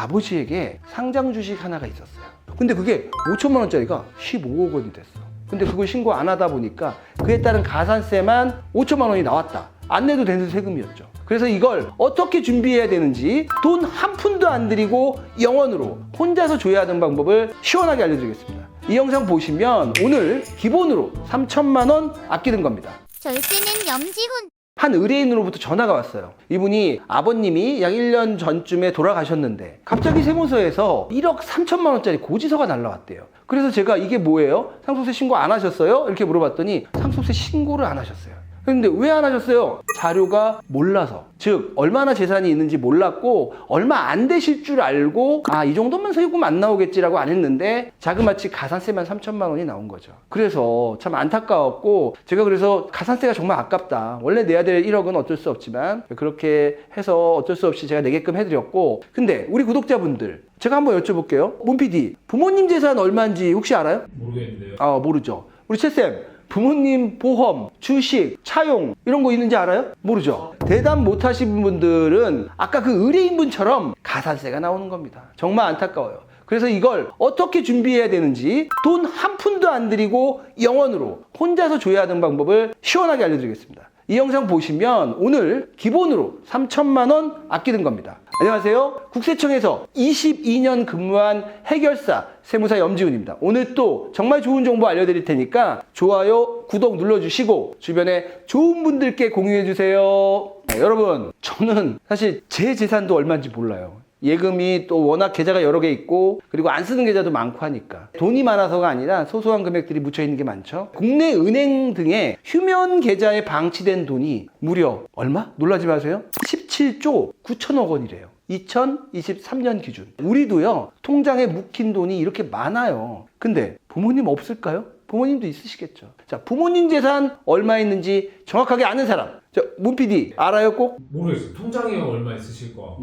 아버지에게 상장 주식 하나가 있었어요. 근데 그게 5천만 원짜리가 15억 원이 됐어. 근데 그걸 신고 안 하다 보니까 그에 따른 가산세만 5천만 원이 나왔다. 안 내도 되는 세금이었죠. 그래서 이걸 어떻게 준비해야 되는지 돈 한 푼도 안 들이고 영원으로 혼자서 줘야 하는 방법을 시원하게 알려드리겠습니다. 이 영상 보시면 오늘 기본으로 3천만 원 아끼는 겁니다. 절세는 염지훈. 한 의뢰인으로부터 전화가 왔어요. 이분이 아버님이 약 1년 전쯤에 돌아가셨는데 갑자기 세무서에서 1억 3천만 원짜리 고지서가 날라왔대요. 그래서 제가 이게 뭐예요? 상속세 신고 안 하셨어요? 이렇게 물어봤더니 상속세 신고를 안 하셨어요. 근데 왜 안 하셨어요? 자료가 몰라서. 즉 얼마나 재산이 있는지 몰랐고 얼마 안 되실 줄 알고 이 정도면 세금 안 나오겠지라고 안 했는데 자그마치 가산세만 3천만 원이 나온 거죠. 그래서 참 안타까웠고 제가 그래서 가산세가 정말 아깝다. 원래 내야 될 1억은 어쩔 수 없지만 그렇게 해서 어쩔 수 없이 제가 내게끔 해드렸고, 근데 우리 구독자분들 제가 한번 여쭤볼게요. 문PD, 부모님 재산 얼마인지 혹시 알아요? 모르겠는데요. 모르죠. 우리 채쌤, 부모님 보험, 주식, 차용 이런 거 있는지 알아요? 모르죠. 대답 못 하신 분들은 아까 그 의뢰인분처럼 가산세가 나오는 겁니다. 정말 안타까워요. 그래서 이걸 어떻게 준비해야 되는지 돈 한 푼도 안 들이고 영원으로 혼자서 줘야 하는 방법을 시원하게 알려드리겠습니다. 이 영상 보시면 오늘 기본으로 3천만 원 아끼는 겁니다. 안녕하세요. 국세청에서 22년 근무한 해결사 세무사 염지훈입니다. 오늘 또 정말 좋은 정보 알려드릴 테니까 좋아요, 구독 눌러주시고 주변에 좋은 분들께 공유해주세요. 여러분, 저는 사실 제 재산도 얼마인지 몰라요. 예금이 또 워낙 계좌가 여러 개 있고 그리고 안 쓰는 계좌도 많고 하니까 돈이 많아서가 아니라 소소한 금액들이 묻혀 있는 게 많죠. 국내 은행 등의 휴면 계좌에 방치된 돈이 무려 얼마? 놀라지 마세요. 17조 9천억 원이래요. 2023년 기준. 우리도요, 통장에 묵힌 돈이 이렇게 많아요. 근데 부모님 없을까요? 부모님도 있으시겠죠. 자, 부모님 재산 얼마 있는지 정확하게 아는 사람. 문PD 알아요 꼭? 모르겠어요. 통장에 얼마 있으실 것 같고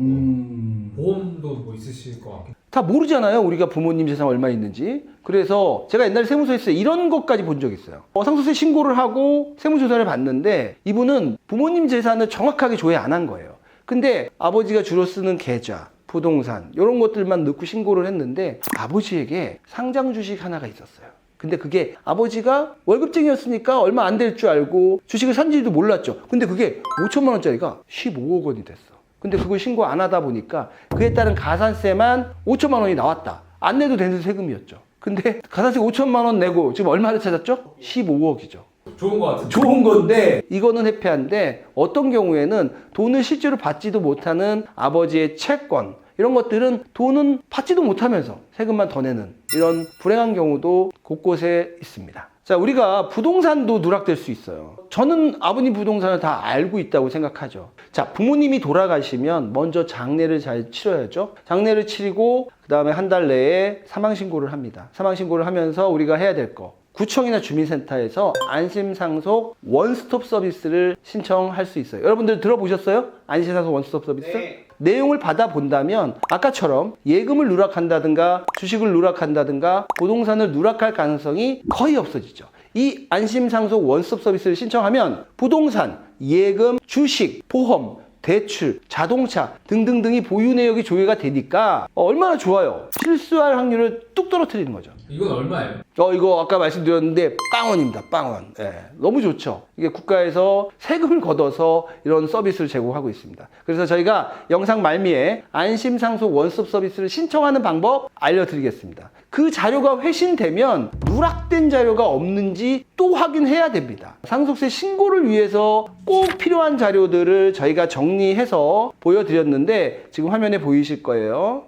보험도 뭐 있으실 것 같고. 다 모르잖아요. 우리가 부모님 재산 얼마 있는지. 그래서 제가 옛날에 세무서에서 이런 것까지 본 적이 있어요. 상속세 신고를 하고 세무조사를 받는데 이분은 부모님 재산을 정확하게 조회 안 한 거예요. 근데 아버지가 주로 쓰는 계좌, 부동산 이런 것들만 넣고 신고를 했는데 아버지에게 상장 주식 하나가 있었어요. 근데 그게 아버지가 월급쟁이였으니까 얼마 안 될 줄 알고 주식을 산지도 몰랐죠. 근데 그게 5천만 원짜리가 15억 원이 됐어. 근데 그걸 신고 안 하다 보니까 그에 따른 가산세만 5천만 원이 나왔다. 안 내도 되는 세금이었죠. 근데 가산세 5천만 원 내고 지금 얼마를 찾았죠? 15억이죠. 좋은 것 같은데. 좋은 건데 이거는 회피한데 어떤 경우에는 돈을 실제로 받지도 못하는 아버지의 채권 이런 것들은 돈은 받지도 못하면서 세금만 더 내는 이런 불행한 경우도 곳곳에 있습니다. 자, 우리가 부동산도 누락될 수 있어요. 저는 아버님 부동산을 다 알고 있다고 생각하죠. 자, 부모님이 돌아가시면 먼저 장례를 잘 치러야죠. 장례를 치르고 그 다음에 한 달 내에 사망신고를 합니다. 사망신고를 하면서 우리가 해야 될 거, 구청이나 주민센터에서 안심상속 원스톱 서비스를 신청할 수 있어요. 여러분들 들어보셨어요? 안심상속 원스톱 서비스? 네. 내용을 받아본다면 아까처럼 예금을 누락한다든가 주식을 누락한다든가 부동산을 누락할 가능성이 거의 없어지죠. 이 안심상속 원스톱 서비스를 신청하면 부동산, 예금, 주식, 보험, 대출, 자동차 등등등이 보유 내역이 조회가 되니까 얼마나 좋아요. 실수할 확률을 뚝 떨어뜨리는 거죠. 이건 얼마예요? 이거 아까 말씀드렸는데 빵원입니다. 빵원. 너무 좋죠. 이게 국가에서 세금을 걷어서 이런 서비스를 제공하고 있습니다. 그래서 저희가 영상 말미에 안심상속 원스톱 서비스를 신청하는 방법 알려드리겠습니다. 그 자료가 회신되면 누락된 자료가 없는지 또 확인해야 됩니다. 상속세 신고를 위해서 꼭 필요한 자료들을 저희가 정리해서 보여드렸는데 지금 화면에 보이실 거예요.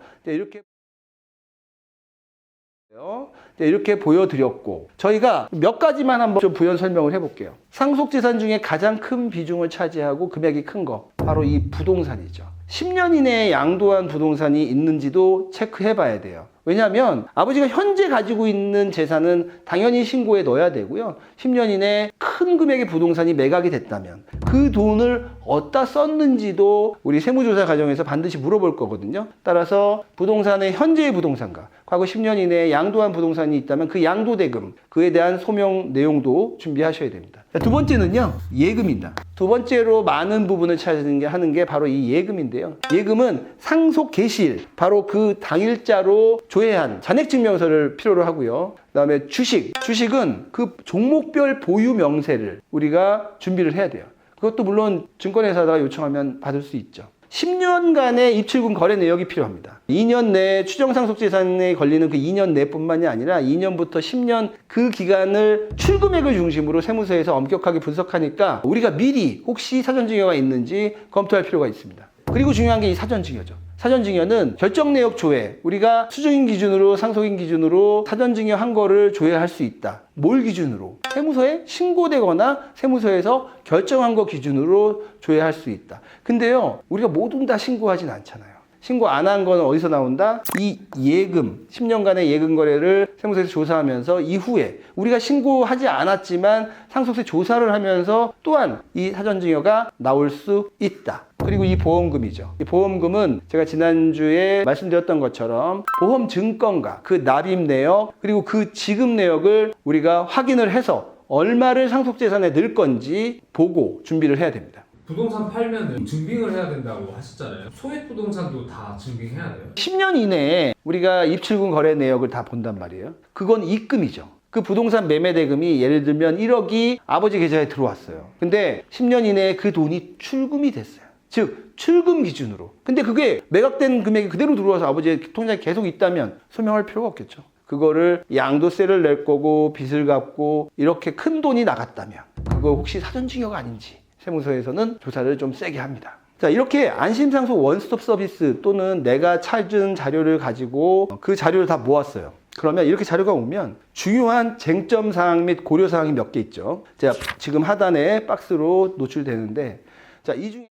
이렇게 보여드렸고 저희가 몇 가지만 한번 좀 부연 설명을 해볼게요. 상속재산 중에 가장 큰 비중을 차지하고 금액이 큰 거 바로 이 부동산이죠. 10년 이내에 양도한 부동산이 있는지도 체크해 봐야 돼요. 왜냐하면 아버지가 현재 가지고 있는 재산은 당연히 신고에 넣어야 되고요. 10년 이내에 큰 금액의 부동산이 매각이 됐다면 그 돈을 어디다 썼는지도 우리 세무조사 과정에서 반드시 물어볼 거거든요. 따라서 부동산의 현재의 부동산과 과거 10년 이내에 양도한 부동산이 있다면 그 양도대금, 그에 대한 소명 내용도 준비하셔야 됩니다. 자, 두 번째는요, 예금입니다. 두 번째로 많은 부분을 하는 게 바로 이 예금인데요. 예금은 상속 개시일, 바로 그 당일자로 조회한 잔액증명서를 필요로 하고요. 그다음에 주식은 그 종목별 보유 명세를 우리가 준비를 해야 돼요. 그것도 물론 증권회사가 요청하면 받을 수 있죠. 10년간의 입출금 거래 내역이 필요합니다. 2년 내에 추정상속재산에 걸리는 그 2년 내뿐만이 아니라 2년부터 10년 그 기간을 출금액을 중심으로 세무서에서 엄격하게 분석하니까 우리가 미리 혹시 사전증여가 있는지 검토할 필요가 있습니다. 그리고 중요한 게 이 사전증여죠. 사전증여는 결정내역 조회, 우리가 수중인 기준으로 상속인 기준으로 사전증여 한 거를 조회할 수 있다. 뭘 기준으로? 세무서에 신고되거나 세무서에서 결정한 거 기준으로 조회할 수 있다. 근데요, 우리가 모두 다 신고하진 않잖아요. 신고 안 한 건 어디서 나온다? 이 예금, 10년간의 예금 거래를 세무서에서 조사하면서 이후에 우리가 신고하지 않았지만 상속세 조사를 하면서 또한 이 사전증여가 나올 수 있다. 그리고 이 보험금이죠. 이 보험금은 제가 지난주에 말씀드렸던 것처럼 보험 증권과 그 납입 내역 그리고 그 지급 내역을 우리가 확인을 해서 얼마를 상속재산에 넣을 건지 보고 준비를 해야 됩니다. 부동산 팔면은 증빙을 해야 된다고 하셨잖아요. 소액 부동산도 다 증빙해야 돼요? 10년 이내에 우리가 입출금 거래 내역을 다 본단 말이에요. 그건 입금이죠. 그 부동산 매매 대금이 예를 들면 1억이 아버지 계좌에 들어왔어요. 근데 10년 이내에 그 돈이 출금이 됐어요. 즉 출금 기준으로. 근데 그게 매각된 금액이 그대로 들어와서 아버지의 통장에 계속 있다면 소명할 필요가 없겠죠. 그거를 양도세를 낼 거고 빚을 갚고 이렇게 큰 돈이 나갔다면 그거 혹시 사전증여가 아닌지 세무서에서는 조사를 좀 세게 합니다. 자, 이렇게 안심상속 원스톱 서비스 또는 내가 찾은 자료를 가지고 그 자료를 다 모았어요. 그러면 이렇게 자료가 오면 중요한 쟁점사항 및 고려사항이 몇 개 있죠. 제가 지금 하단에 박스로 노출되는데, 자, 이 중에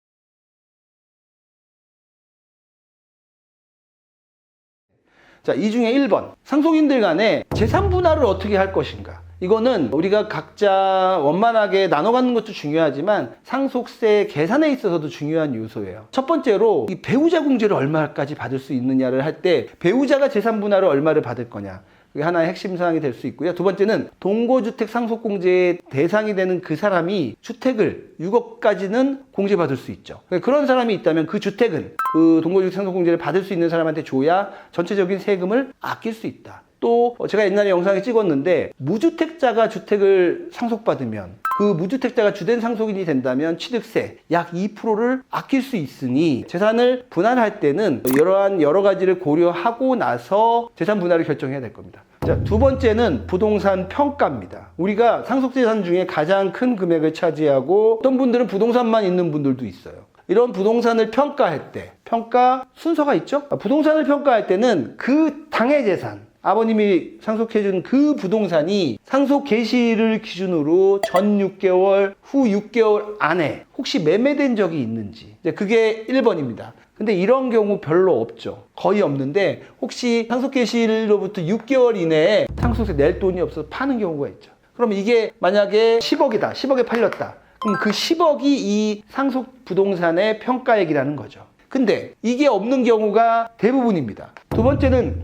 이 중에 1번, 상속인들 간에 재산 분할을 어떻게 할 것인가. 이거는 우리가 각자 원만하게 나눠 갖는 것도 중요하지만 상속세 계산에 있어서도 중요한 요소예요. 첫 번째로 이 배우자 공제를 얼마까지 받을 수 있느냐를 할 때 배우자가 재산 분할을 얼마를 받을 거냐. 그게 하나의 핵심 사항이 될 수 있고요. 두 번째는 동거주택 상속공제의 대상이 되는 그 사람이 주택을 6억까지는 공제받을 수 있죠. 그런 사람이 있다면 그 주택은 그 동거주택 상속공제를 받을 수 있는 사람한테 줘야 전체적인 세금을 아낄 수 있다. 또 제가 옛날에 영상에 찍었는데 무주택자가 주택을 상속받으면 그 무주택자가 주된 상속인이 된다면 취득세 약 2%를 아낄 수 있으니 재산을 분할할 때는 이러한 여러 가지를 고려하고 나서 재산 분할을 결정해야 될 겁니다. 자, 두 번째는 부동산 평가입니다. 우리가 상속재산 중에 가장 큰 금액을 차지하고 어떤 분들은 부동산만 있는 분들도 있어요. 이런 부동산을 평가할 때 평가 순서가 있죠. 부동산을 평가할 때는 그 당해 재산 아버님이 상속해준 그 부동산이 상속 개시를 기준으로 전 6개월, 후 6개월 안에 혹시 매매된 적이 있는지. 그게 1번입니다. 근데 이런 경우 별로 없죠. 거의 없는데 혹시 상속 개시일로부터 6개월 이내에 상속세 낼 돈이 없어서 파는 경우가 있죠. 그럼 이게 만약에 10억이다. 10억에 팔렸다. 그럼 그 10억이 이 상속 부동산의 평가액이라는 거죠. 근데 이게 없는 경우가 대부분입니다. 두 번째는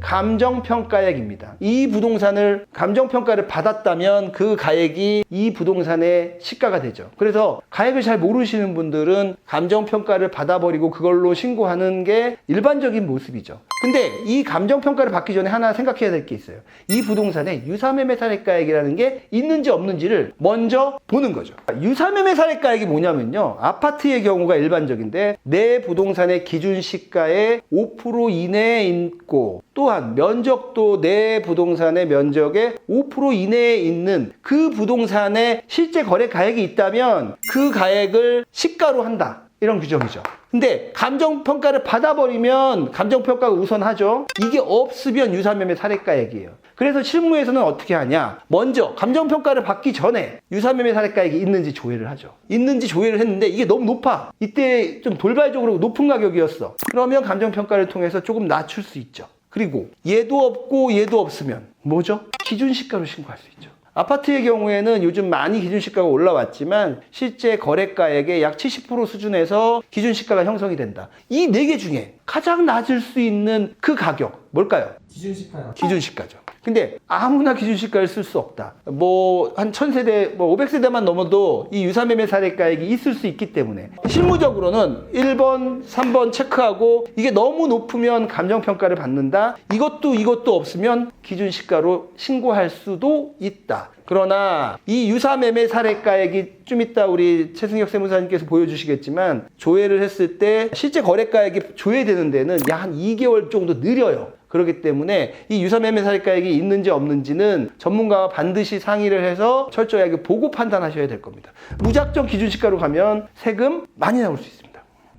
감정평가액입니다. 이 부동산을 감정평가를 받았다면 그 가액이 이 부동산의 시가가 되죠. 그래서 가액을 잘 모르시는 분들은 감정평가를 받아버리고 그걸로 신고하는 게 일반적인 모습이죠. 근데 이 감정평가를 받기 전에 하나 생각해야 될 게 있어요. 이 부동산에 유사매매 사례가액이라는 게 있는지 없는지를 먼저 보는 거죠. 유사매매 사례가액이 뭐냐면요. 아파트의 경우가 일반적인데 내 부동산의 기준 시가의 5% 이내에 있고 또한 면적도 내 부동산의 면적의 5% 이내에 있는 그 부동산의 실제 거래 가액이 있다면 그 가액을 시가로 한다. 이런 규정이죠. 근데 감정평가를 받아버리면 감정평가가 우선하죠. 이게 없으면 유사매매 사례가액이에요. 그래서 실무에서는 어떻게 하냐. 먼저 감정평가를 받기 전에 유사매매 사례가액이 있는지 조회를 하죠. 있는지 조회를 했는데 이게 너무 높아. 이때 좀 돌발적으로 높은 가격이었어. 그러면 감정평가를 통해서 조금 낮출 수 있죠. 그리고 얘도 없고 얘도 없으면 뭐죠? 기준시가로 신고할 수 있죠. 아파트의 경우에는 요즘 많이 기준시가가 올라왔지만 실제 거래가액의 약 70% 수준에서 기준시가가 형성이 된다. 이 4개 중에 가장 낮을 수 있는 그 가격 뭘까요? 기준시가요. 기준시가죠. 근데 아무나 기준시가를 쓸 수 없다. 뭐 한 1000세대, 500세대만 넘어도 이 유사매매 사례가액이 있을 수 있기 때문에 실무적으로는 1번, 3번 체크하고 이게 너무 높으면 감정평가를 받는다. 이것도 없으면 기준시가로 신고할 수도 있다. 그러나 이 유사매매 사례가액이 좀 이따 우리 최승혁 세무사님께서 보여주시겠지만 조회를 했을 때 실제 거래가액이 조회되는 데는 약 한 2개월 정도 느려요. 그렇기 때문에 이 유사매매 사례가액이 있는지 없는지는 전문가와 반드시 상의를 해서 철저하게 보고 판단하셔야 될 겁니다. 무작정 기준시가로 가면 세금 많이 나올 수 있습니다.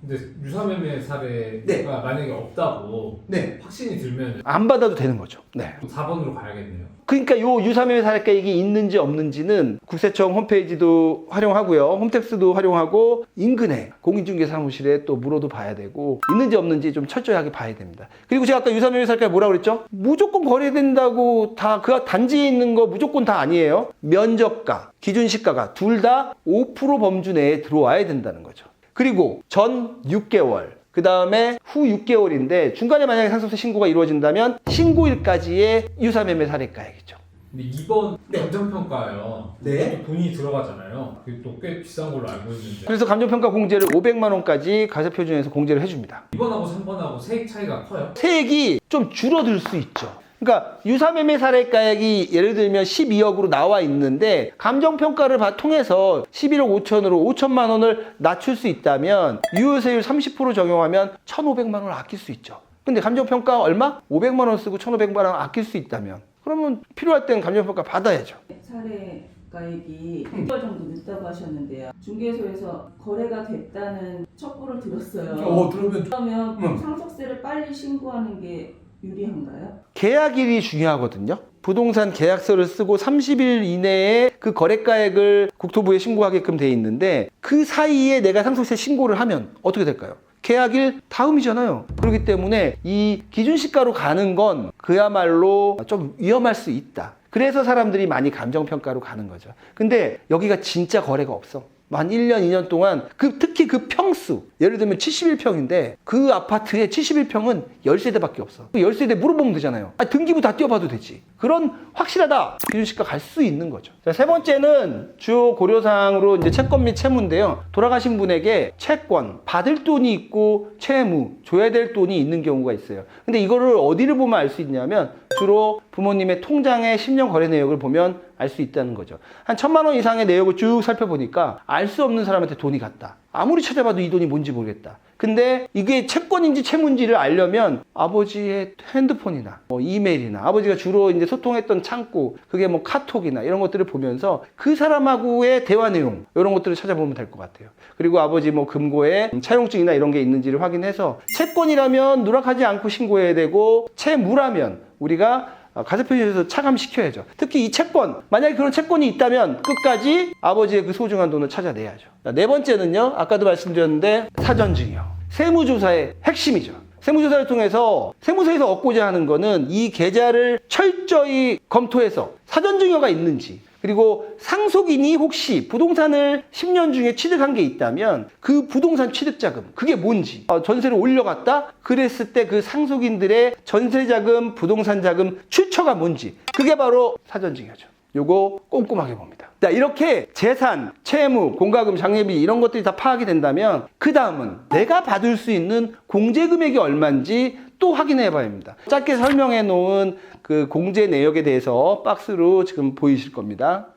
근데 유사매매 사례가 네. 만약에 없다고 네. 확신이 들면 안 받아도 되는 거죠. 네. 4번으로 가야겠네요. 그러니까 요 유사매매 사례가액이 있는지 없는지는 국세청 홈페이지도 활용하고요. 홈택스도 활용하고 인근에 공인중개사무실에 또 물어도 봐야 되고 있는지 없는지 좀 철저하게 봐야 됩니다. 그리고 제가 아까 유사매매 사례가액 뭐라고 그랬죠? 무조건 거래된다고 다 그 단지에 있는 거 무조건 다 아니에요. 면적가, 기준시가가 둘 다 5% 범주 내에 들어와야 된다는 거죠. 그리고 전 6개월, 그 다음에 후 6개월인데 중간에 만약에 상속세 신고가 이루어진다면 신고일까지의 유사매매 사례가액이죠. 근데 2번 감정평가요. 네. 또 돈이 들어가잖아요. 그게 또 꽤 비싼 걸로 알고 있는데 그래서 감정평가 공제를 500만 원까지 가세표준에서 공제를 해줍니다. 2번하고 3번하고 세액 차이가 커요? 세액이 좀 줄어들 수 있죠. 그러니까 유사매매 사례가액이 예를 들면 12억으로 나와 있는데 감정평가를 통해서 11억 5천으로 5천만 원을 낮출 수 있다면 유효세율 30% 적용하면 1,500만 원을 아낄 수 있죠. 근데 감정평가 얼마? 500만 원 쓰고 1,500만 원 아낄 수 있다면 그러면 필요할 때는 감정평가 받아야죠. 사례가액이 6개월 정도 늦다고 하셨는데요. 중개소에서 거래가 됐다는 첩보를 들었어요. 그러면 상속세를 빨리 신고하는 게 유리한가요? 계약일이 중요하거든요. 부동산 계약서를 쓰고 30일 이내에 그 거래가액을 국토부에 신고하게끔 돼 있는데 그 사이에 내가 상속세 신고를 하면 어떻게 될까요? 계약일 다음이잖아요. 그렇기 때문에 이 기준시가로 가는 건 그야말로 좀 위험할 수 있다. 그래서 사람들이 많이 감정평가로 가는 거죠. 근데 여기가 진짜 거래가 없어. 한 1년, 2년 동안 특히 그 평수, 예를 들면 71평인데 그 아파트에 71평은 10세대밖에 없어. 그 10세대 물어보면 되잖아요. 등기부 다 띄워봐도 되지. 그런 확실하다. 기준시가 갈 수 있는 거죠. 자, 세 번째는 주요 고려사항으로 이제 채권 및 채무인데요. 돌아가신 분에게 채권, 받을 돈이 있고 채무, 줘야 될 돈이 있는 경우가 있어요. 근데 이거를 어디를 보면 알 수 있냐면 주로 부모님의 통장의 10년 거래 내역을 보면 알 수 있다는 거죠. 한 1,000만 원 이상의 내역을 쭉 살펴보니까 알 수 없는 사람한테 돈이 갔다. 아무리 찾아봐도 이 돈이 뭔지 모르겠다. 근데 이게 채권인지 채무인지를 알려면 아버지의 핸드폰이나 이메일이나 아버지가 주로 이제 소통했던 창구, 그게 카톡이나 이런 것들을 보면서 그 사람하고의 대화 내용, 이런 것들을 찾아보면 될 것 같아요. 그리고 아버지 금고에 차용증이나 이런 게 있는지를 확인해서 채권이라면 누락하지 않고 신고해야 되고 채무라면 우리가 가세표준에서 차감시켜야죠. 특히 이 채권, 만약에 그런 채권이 있다면 끝까지 아버지의 그 소중한 돈을 찾아내야죠. 네 번째는요, 아까도 말씀드렸는데 사전증여. 세무조사의 핵심이죠. 세무조사를 통해서 세무서에서 얻고자 하는 거는 이 계좌를 철저히 검토해서 사전증여가 있는지, 그리고 상속인이 혹시 부동산을 10년 중에 취득한 게 있다면 그 부동산 취득자금, 그게 뭔지, 전세를 올려갔다? 그랬을 때 그 상속인들의 전세자금, 부동산자금 출처가 뭔지, 그게 바로 사전증여죠. 요거 꼼꼼하게 봅니다. 자, 이렇게 재산, 채무, 공과금, 장례비 이런 것들이 다 파악이 된다면 그 다음은 내가 받을 수 있는 공제 금액이 얼마인지 또 확인해 봐야 합니다. 짧게 설명해 놓은 그 공제 내역에 대해서 박스로 지금 보이실 겁니다.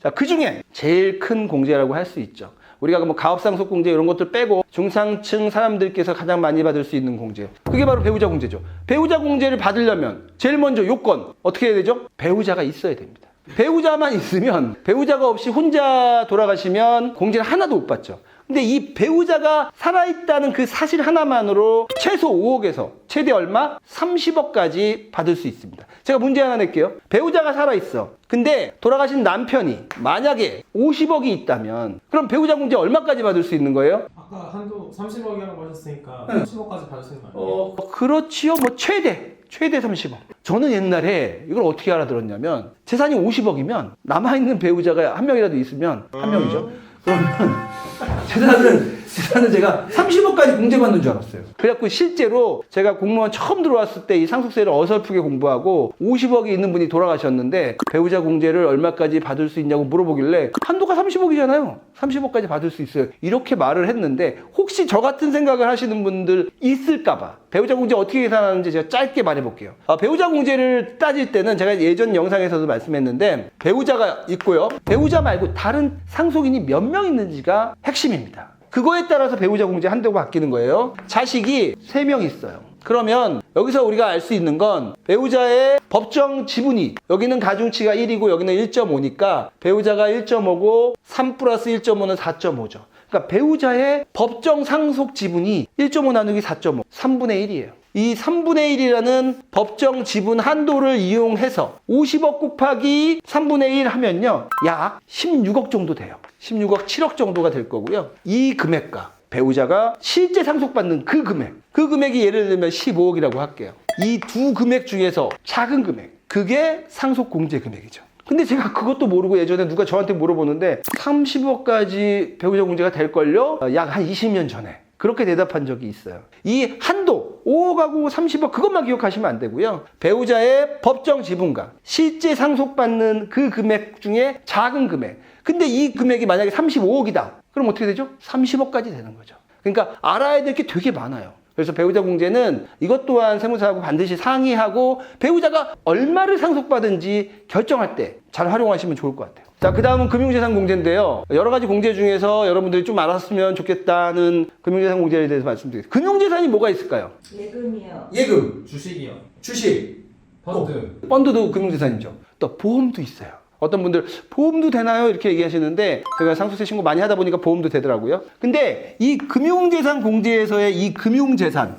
자, 그 중에 제일 큰 공제라고 할 수 있죠. 우리가 가업상속 공제 이런 것들 빼고 중상층 사람들께서 가장 많이 받을 수 있는 공제, 그게 바로 배우자 공제죠. 배우자 공제를 받으려면 제일 먼저 요건 어떻게 해야 되죠? 배우자가 있어야 됩니다. 배우자만 있으면, 배우자가 없이 혼자 돌아가시면 공제를 하나도 못 받죠. 근데 이 배우자가 살아있다는 그 사실 하나만으로 최소 5억에서 최대 얼마? 30억까지 받을 수 있습니다. 제가 문제 하나 낼게요. 배우자가 살아있어. 근데 돌아가신 남편이 만약에 50억이 있다면 그럼 배우자 공제 얼마까지 받을 수 있는 거예요? 아까 한도 30억이라고 하셨으니까 30억까지 받을 수 있는 거 아니에요? 그렇지요. 최대 30억. 저는 옛날에 이걸 어떻게 알아들었냐면 재산이 50억이면 남아있는 배우자가 한 명이라도 있으면 한 명이죠. 그러면 재산은 제가 30억까지 공제받는 줄 알았어요. 그래갖고 실제로 제가 공무원 처음 들어왔을 때 이 상속세를 어설프게 공부하고 50억이 있는 분이 돌아가셨는데 배우자 공제를 얼마까지 받을 수 있냐고 물어보길래 한도가 30억이잖아요. 30억까지 받을 수 있어요. 이렇게 말을 했는데 혹시 저 같은 생각을 하시는 분들 있을까봐 배우자 공제 어떻게 계산하는지 제가 짧게 말해볼게요. 배우자 공제를 따질 때는 제가 예전 영상에서도 말씀했는데 배우자가 있고요. 배우자 말고 다른 상속인이 몇 명 있는지가 핵심입니다. 그거에 따라서 배우자 공제 한도가 바뀌는 거예요. 자식이 3명 있어요. 그러면 여기서 우리가 알 수 있는 건 배우자의 법정 지분이 여기는 가중치가 1이고 여기는 1.5니까 배우자가 1.5고 3 플러스 1.5는 4.5죠. 그러니까 배우자의 법정 상속 지분이 1.5 나누기 4.5, 3분의 1이에요. 이 3분의 1이라는 법정 지분 한도를 이용해서 50억 곱하기 3분의 1 하면요. 약 16억 정도 돼요. 16억 7억 정도가 될 거고요. 이 금액과 배우자가 실제 상속받는 그 금액이 예를 들면 15억이라고 할게요. 이 두 금액 중에서 작은 금액, 그게 상속공제 금액이죠. 근데 제가 그것도 모르고 예전에 누가 저한테 물어보는데 30억까지 배우자 공제가 될걸요? 약 한 20년 전에 그렇게 대답한 적이 있어요. 이 한도 5억하고 30억 그것만 기억하시면 안 되고요. 배우자의 법정 지분과 실제 상속받는 그 금액 중에 작은 금액. 근데 이 금액이 만약에 35억이다. 그럼 어떻게 되죠? 30억까지 되는 거죠. 그러니까 알아야 될 게 되게 많아요. 그래서 배우자 공제는 이것 또한 세무사하고 반드시 상의하고 배우자가 얼마를 상속받은지 결정할 때 잘 활용하시면 좋을 것 같아요. 자, 그 다음은 금융재산 공제인데요. 여러 가지 공제 중에서 여러분들이 좀 알았으면 좋겠다는 금융재산 공제에 대해서 말씀드리겠습니다. 금융재산이 뭐가 있을까요? 예금이요. 예금, 주식이요. 주식, 펀드. 펀드도 금융재산이죠. 또 보험도 있어요. 어떤 분들 보험도 되나요? 이렇게 얘기하시는데 제가 상속세 신고 많이 하다 보니까 보험도 되더라고요. 근데 이 금융재산 공제에서의 이 금융재산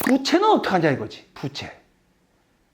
부채는 어떻게 하냐 이거지. 부채.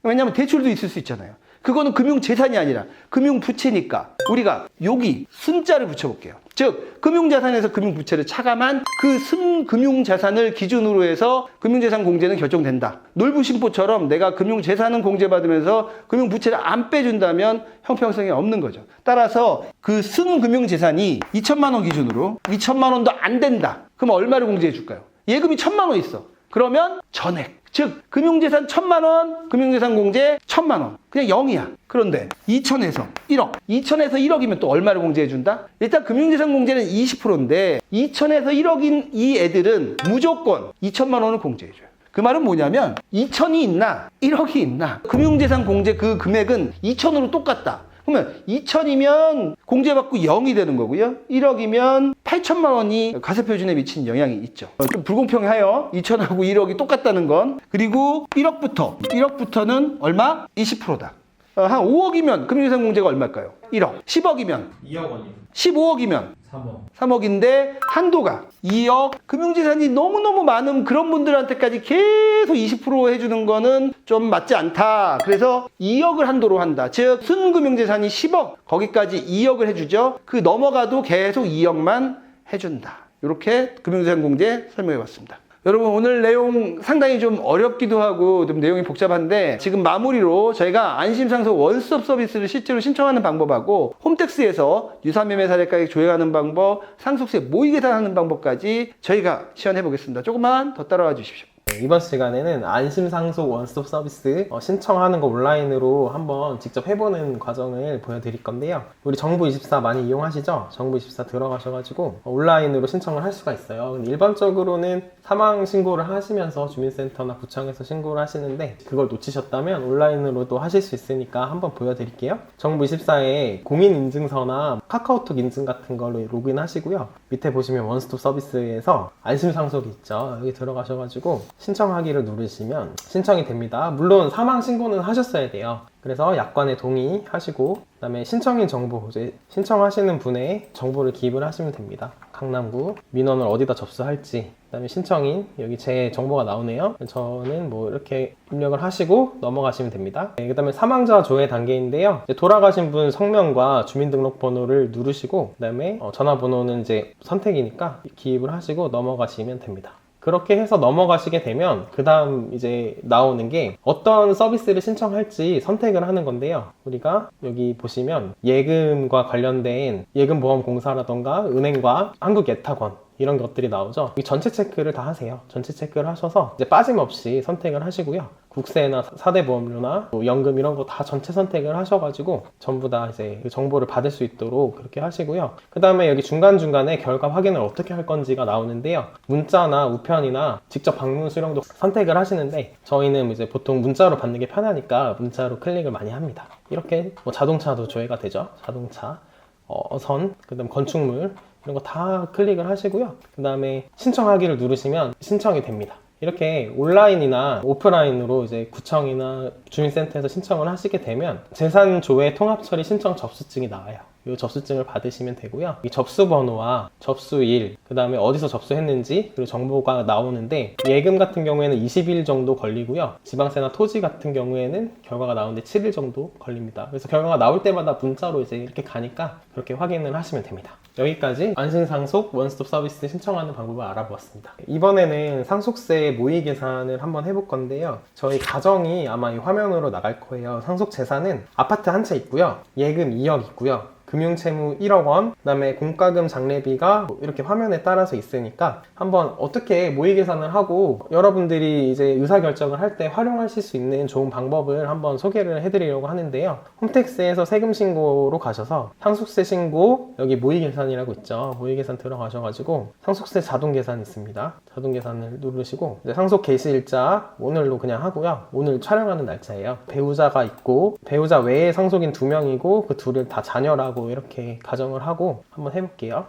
왜냐하면 대출도 있을 수 있잖아요. 그거는 금융재산이 아니라 금융부채니까 우리가 여기 순자를 붙여볼게요. 즉 금융자산에서 금융부채를 차감한 그 순금융자산을 기준으로 해서 금융재산 공제는 결정된다. 놀부심보처럼 내가 금융재산은 공제받으면서 금융부채를 안 빼준다면 형평성이 없는 거죠. 따라서 그 순금융재산이 2천만 원 기준으로 2천만 원도 안 된다. 그럼 얼마를 공제해 줄까요? 예금이 1,000만 원 있어. 그러면 전액. 즉 금융재산 1,000만 원, 금융재산 공제 1,000만 원. 그냥 0이야. 그런데 2천에서 1억. 2천에서 1억이면 또 얼마를 공제해 준다? 일단 금융재산 공제는 20%인데 2천에서 1억인 이 애들은 무조건 2천만 원을 공제해 줘요. 그 말은 뭐냐면 2천이 있나 1억이 있나 금융재산 공제 그 금액은 2천으로 똑같다. 그러면 2천이면 공제받고 0이 되는 거고요. 1억이면 8천만 원이 과세표준에 미치는 영향이 있죠. 좀 불공평해요. 2천하고 1억이 똑같다는 건. 그리고 1억부터는 얼마? 20%다. 한 5억이면 금융재산 공제가 얼마일까요? 1억. 10억이면 2억 원이요. 15억이면 3억. 3억인데 한도가 2억. 금융재산이 너무너무 많은 그런 분들한테까지 계속 20% 해주는 거는 좀 맞지 않다. 그래서 2억을 한도로 한다. 즉 순금융재산이 10억 거기까지 2억을 해주죠. 그 넘어가도 계속 2억만 해준다. 이렇게 금융재산 공제 설명해봤습니다. 여러분 오늘 내용 상당히 좀 어렵기도 하고 좀 내용이 복잡한데 지금 마무리로 저희가 안심상속 원스톱 서비스를 실제로 신청하는 방법하고 홈택스에서 유사매매 사례가액 조회하는 방법, 상속세 모의 계산하는 방법까지 저희가 시연해 보겠습니다. 조금만 더 따라와 주십시오. 이번 시간에는 안심상속 원스톱 서비스 신청하는 거 온라인으로 한번 직접 해보는 과정을 보여드릴 건데요. 우리 정부24 많이 이용하시죠? 정부24 들어가셔가지고 온라인으로 신청을 할 수가 있어요. 근데 일반적으로는 사망 신고를 하시면서 주민센터나 구청에서 신고를 하시는데 그걸 놓치셨다면 온라인으로도 하실 수 있으니까 한번 보여드릴게요. 정부24에 공인인증서나 카카오톡 인증 같은 걸로 로그인 하시고요. 밑에 보시면 원스톱 서비스에서 안심상속이 있죠. 여기 들어가셔가지고 신청하기를 누르시면 신청이 됩니다. 물론 사망 신고는 하셨어야 돼요. 그래서 약관에 동의하시고 그다음에 신청인 정보, 이제 신청하시는 분의 정보를 기입을 하시면 됩니다. 강남구 민원을 어디다 접수할지, 그다음에 신청인 여기 제 정보가 나오네요. 저는 뭐 이렇게 입력을 하시고 넘어가시면 됩니다. 그다음에 사망자 조회 단계인데요. 이제 돌아가신 분 성명과 주민등록번호를 누르시고 그다음에 전화번호는 이제 선택이니까 기입을 하시고 넘어가시면 됩니다. 그렇게 해서 넘어가시게 되면 그 다음 이제 나오는 게 어떤 서비스를 신청할지 선택을 하는 건데요. 우리가 여기 보시면 예금과 관련된 예금보험공사라던가 은행과 한국예탁원 이런 것들이 나오죠. 이 전체 체크를 다 하세요. 전체 체크를 하셔서 이제 빠짐없이 선택을 하시고요. 국세나 4대 보험료나 뭐 연금 이런 거 다 전체 선택을 하셔가지고 전부 다 이제 그 정보를 받을 수 있도록 그렇게 하시고요. 그 다음에 여기 중간중간에 결과 확인을 어떻게 할 건지가 나오는데요. 문자나 우편이나 직접 방문 수령도 선택을 하시는데 저희는 이제 보통 문자로 받는 게 편하니까 문자로 클릭을 많이 합니다. 이렇게 뭐 자동차도 조회가 되죠. 자동차, 선, 그 다음 건축물 이런 거 다 클릭을 하시고요. 그 다음에 신청하기를 누르시면 신청이 됩니다. 이렇게 온라인이나 오프라인으로 이제 구청이나 주민센터에서 신청을 하시게 되면 재산조회 통합처리 신청 접수증이 나와요. 이 접수증을 받으시면 되고요. 이 접수번호와 접수일, 그 다음에 어디서 접수했는지 그리고 정보가 나오는데 예금 같은 경우에는 20일 정도 걸리고요. 지방세나 토지 같은 경우에는 결과가 나오는데 7일 정도 걸립니다. 그래서 결과가 나올 때마다 문자로 이제 이렇게 가니까 그렇게 확인을 하시면 됩니다. 여기까지 안심상속 원스톱 서비스 신청하는 방법을 알아보았습니다. 이번에는 상속세 모의 계산을 한번 해볼 건데요. 저희 가정이 아마 이 화면으로 나갈 거예요. 상속 재산은 아파트 한 채 있고요. 예금 2억 있고요. 금융채무 1억 원, 그 다음에 공과금 장례비가 이렇게 화면에 따라서 있으니까 한번 어떻게 모의 계산을 하고 여러분들이 이제 의사결정을 할 때 활용하실 수 있는 좋은 방법을 한번 소개를 해드리려고 하는데요. 홈택스에서 세금 신고로 가셔서 상속세 신고, 여기 모의 계산이라고 있죠. 모의 계산 들어가셔가지고 상속세 자동 계산 있습니다. 자동 계산을 누르시고 이제 상속 개시일자 오늘로 그냥 하고요. 오늘 촬영하는 날짜예요. 배우자가 있고 배우자 외에 상속인 2명이고 그 둘을 다 자녀라고 이렇게 가정을 하고 한번 해볼게요.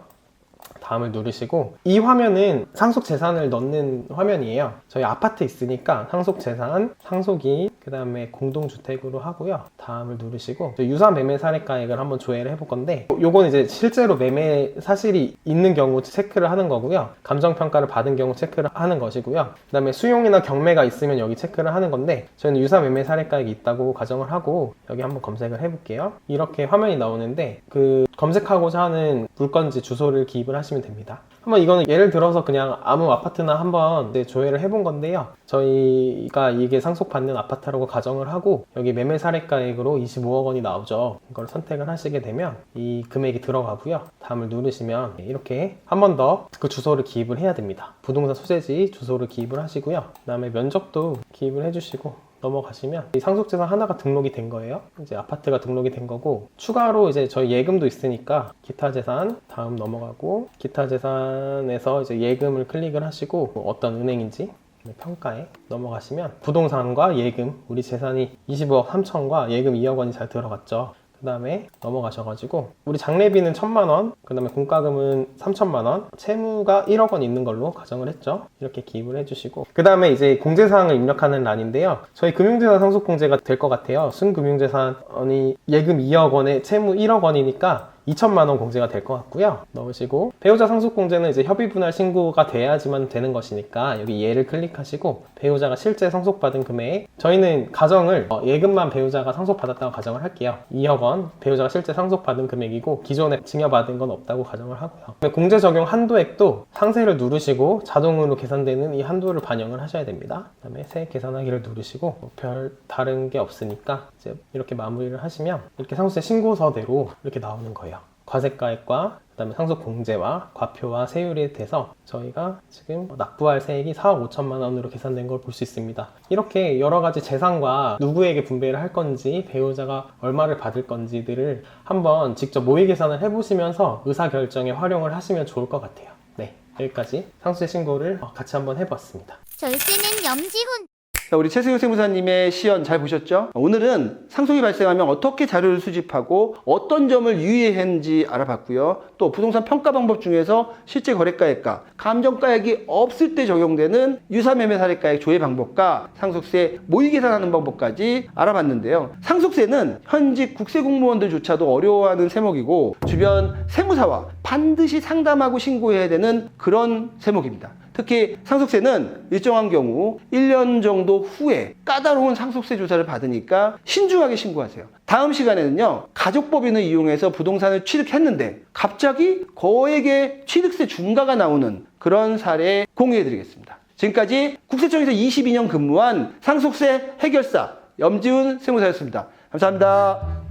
다음을 누르시고 이 화면은 상속 재산을 넣는 화면이에요. 저희 아파트 있으니까 상속 재산, 상속인, 그 다음에 공동주택으로 하고요. 다음을 누르시고 유사 매매 사례가액을 한번 조회를 해볼 건데 요건 이제 실제로 매매 사실이 있는 경우 체크를 하는 거고요. 감정평가를 받은 경우 체크를 하는 것이고요. 그 다음에 수용이나 경매가 있으면 여기 체크를 하는 건데 저희는 유사 매매 사례가액이 있다고 가정을 하고 여기 한번 검색을 해볼게요. 이렇게 화면이 나오는데 그 검색하고자 하는 물건지 주소를 기입을 하시면 됩니다. 한번 이거는 예를 들어서 그냥 아무 아파트나 한번 조회를 해본 건데요. 저희가 이게 상속받는 아파트라고 가정을 하고 여기 매매 사례가액으로 25억 원이 나오죠. 이걸 선택을 하시게 되면 이 금액이 들어가고요. 다음을 누르시면 이렇게 한 번 더 그 주소를 기입을 해야 됩니다. 부동산 소재지 주소를 기입을 하시고요. 그 다음에 면적도 기입을 해주시고 넘어가시면 이 상속재산 하나가 등록이 된 거예요. 이제 아파트가 등록이 된 거고 추가로 이제 저희 예금도 있으니까 기타재산 다음 넘어가고 기타재산에서 이제 예금을 클릭을 하시고 어떤 은행인지 평가에 넘어가시면 부동산과 예금 우리 재산이 25억 3천과 예금 2억 원이 잘 들어갔죠. 그 다음에 넘어가셔가지고 우리 장례비는 1,000만 원, 그 다음에 공과금은 3,000만 원, 채무가 1억 원 있는 걸로 가정을 했죠. 이렇게 기입을 해주시고 그 다음에 이제 공제사항을 입력하는 란인데요. 저희 금융재산 상속공제가 될 것 같아요. 순금융재산이 예금 2억 원에 채무 1억 원이니까 2천만 원 공제가 될 것 같고요. 넣으시고 배우자 상속공제는 이제 협의분할 신고가 돼야지만 되는 것이니까 여기 예를 클릭하시고 배우자가 실제 상속받은 금액 저희는 가정을 예금만 배우자가 상속받았다고 가정을 할게요. 2억 원 배우자가 실제 상속받은 금액이고 기존에 증여받은 건 없다고 가정을 하고요. 공제 적용 한도액도 상세를 누르시고 자동으로 계산되는 이 한도를 반영을 하셔야 됩니다. 그 다음에 세액 계산하기를 누르시고 별 다른 게 없으니까 이제 이렇게 마무리를 하시면 이렇게 상속세 신고서대로 이렇게 나오는 거예요. 과세가액과 그 다음에 상속공제와 과표와 세율에 대해서 저희가 지금 납부할 세액이 4억 5천만 원으로 계산된 걸 볼 수 있습니다. 이렇게 여러 가지 재산과 누구에게 분배를 할 건지 배우자가 얼마를 받을 건지들을 한번 직접 모의 계산을 해보시면서 의사결정에 활용을 하시면 좋을 것 같아요. 네, 여기까지 상속세 신고를 같이 한번 해봤습니다. 절세는 염지훈. 자, 우리 최승효 세무사님의 시연 잘 보셨죠? 오늘은 상속이 발생하면 어떻게 자료를 수집하고 어떤 점을 유의했는지 알아봤고요. 또 부동산 평가 방법 중에서 실제 거래가액과 감정가액이 없을 때 적용되는 유사매매 사례가액 조회 방법과 상속세 모의 계산하는 방법까지 알아봤는데요. 상속세는 현직 국세공무원들조차도 어려워하는 세목이고 주변 세무사와 반드시 상담하고 신고해야 되는 그런 세목입니다. 특히 상속세는 일정한 경우 1년 정도 후에 까다로운 상속세 조사를 받으니까 신중하게 신고하세요. 다음 시간에는요, 가족법인을 이용해서 부동산을 취득했는데 갑자기 거액의 취득세 중과가 나오는 그런 사례 공유해 드리겠습니다. 지금까지 국세청에서 22년 근무한 상속세 해결사 염지훈 세무사였습니다. 감사합니다.